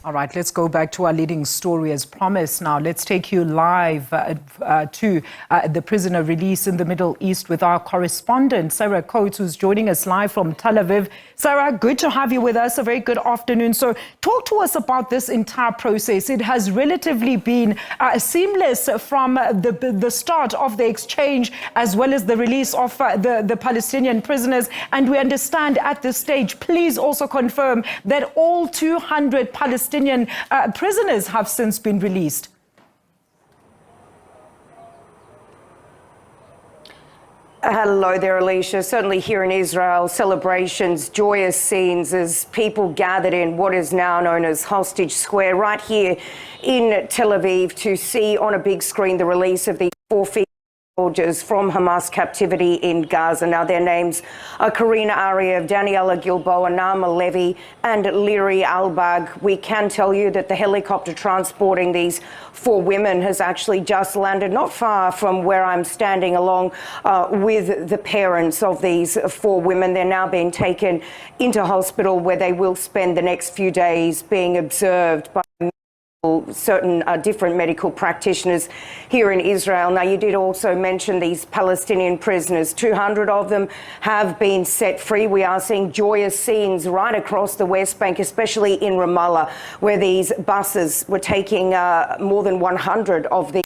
All right, let's go back to our leading story as promised. Now, let's take you live to the prisoner release in the Middle East with our correspondent, Sarah Coates, who's joining us live from Tel Aviv. Sarah, good to have you with us. A very good afternoon. So talk to us about this entire process. It has relatively been seamless from the start of the exchange as well as the release of the Palestinian prisoners. And we understand at this stage, please also confirm that all 200 Palestinian prisoners have since been released. Hello there, Alicia. Certainly here in Israel, celebrations, joyous scenes as people gathered in what is now known as Hostage Square right here in Tel Aviv to see on a big screen the release of the 4 female soldiers from Hamas captivity in Gaza. Now, their names are Karina Ariev, Daniela Gilboa, Naama Levy and Liri Albag. We can tell you that the helicopter transporting these 4 women has actually just landed not far from where I'm standing, along with the parents of these 4 women. They're now being taken into hospital where they will spend the next few days being observed by certain different medical practitioners here in Israel. Now, you did also mention these Palestinian prisoners. 200 of them have been set free. We are seeing joyous scenes right across the West Bank, especially in Ramallah, where these buses were taking more than 100 of these.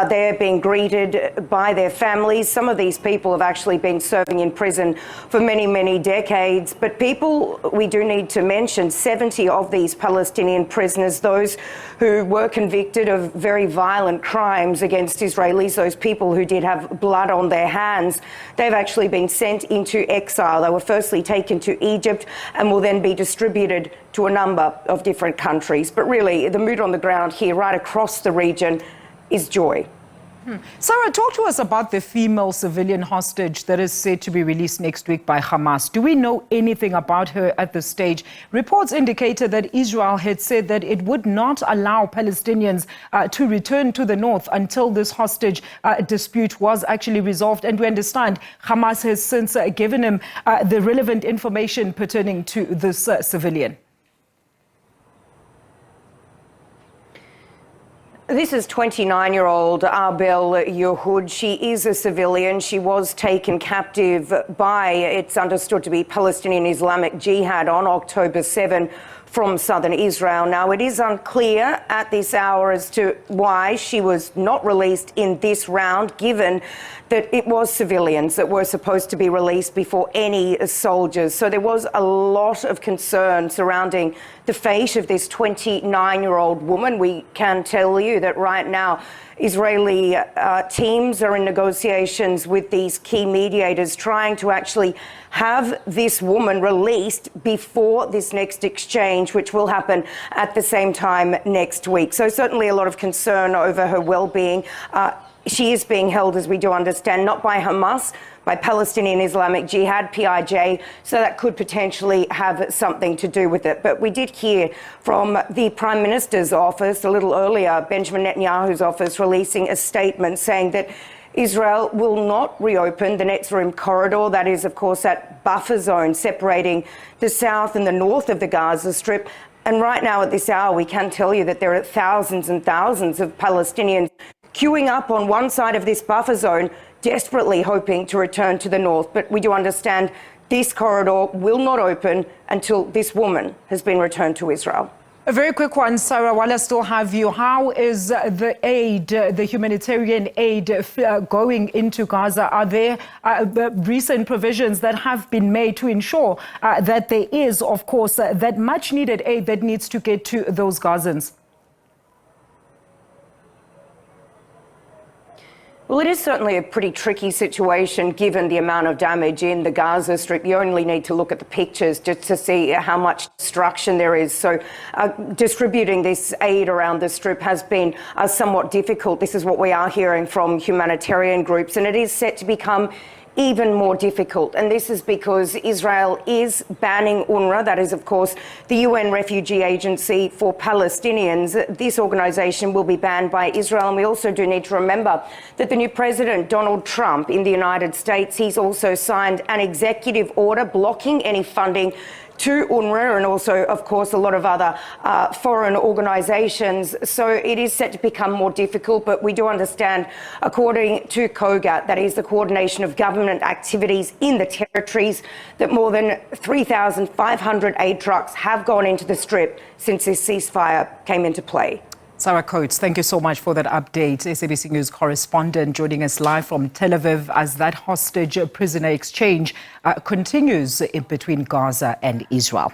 They're being greeted by their families. Some of these people have actually been serving in prison for many, many decades. But people, we do need to mention, 70 of these Palestinian prisoners, those who were convicted of very violent crimes against Israelis, those people who did have blood on their hands, they've actually been sent into exile. They were firstly taken to Egypt and will then be distributed to a number of different countries. But really, the mood on the ground here right across the region is joy. Sarah, talk to us about the female civilian hostage that is said to be released next week by Hamas. Do we know anything about her at this stage? Reports indicated that Israel had said that it would not allow Palestinians to return to the north until this hostage dispute was actually resolved. And we understand Hamas has since given him the relevant information pertaining to this civilian. This is 29-year-old Arbel Yehud. She is a civilian. She was taken captive by, it's understood to be Palestinian Islamic Jihad on October 7 from southern Israel. Now, it is unclear at this hour as to why she was not released in this round, given that it was civilians that were supposed to be released before any soldiers. So there was a lot of concern surrounding the fate of this 29-year-old woman. We can tell you that right now, Israeli teams are in negotiations with these key mediators, trying to actually have this woman released before this next exchange, which will happen at the same time next week. So certainly a lot of concern over her well-being. She is being held, as we do understand, not by Hamas, by Palestinian Islamic Jihad, PIJ, so that could potentially have something to do with it. But we did hear from the Prime Minister's office a little earlier, Benjamin Netanyahu's office, releasing a statement saying that Israel will not reopen the Netzrim corridor. That is, of course, that buffer zone separating the south and the north of the Gaza Strip. And right now at this hour, we can tell you that there are thousands and thousands of Palestinians queuing up on one side of this buffer zone, desperately hoping to return to the north. But we do understand this corridor will not open until this woman has been returned to Israel. A very quick one, Sarah, while I still have you. How is the aid, the humanitarian aid going into Gaza? Are there recent provisions that have been made to ensure that there is, of course, that much needed aid that needs to get to those Gazans? Well, it is certainly a pretty tricky situation given the amount of damage in the Gaza Strip. You only need to look at the pictures just to see how much destruction there is. So distributing this aid around the Strip has been somewhat difficult. This is what we are hearing from humanitarian groups, and it is set to become even more difficult. And this is because Israel is banning UNRWA, that is, of course, the UN Refugee Agency for Palestinians. This organization will be banned by Israel. And we also do need to remember that the new president, Donald Trump, in the United States, he's also signed an executive order blocking any funding to UNRWA and also, of course, a lot of other foreign organisations. So it is set to become more difficult, but we do understand, according to COGAT, that is the Coordination of Government Activities in the Territories, that more than 3,500 aid trucks have gone into the Strip since this ceasefire came into play. Sarah Coates, thank you so much for that update. SABC News correspondent joining us live from Tel Aviv as that hostage prisoner exchange continues between Gaza and Israel.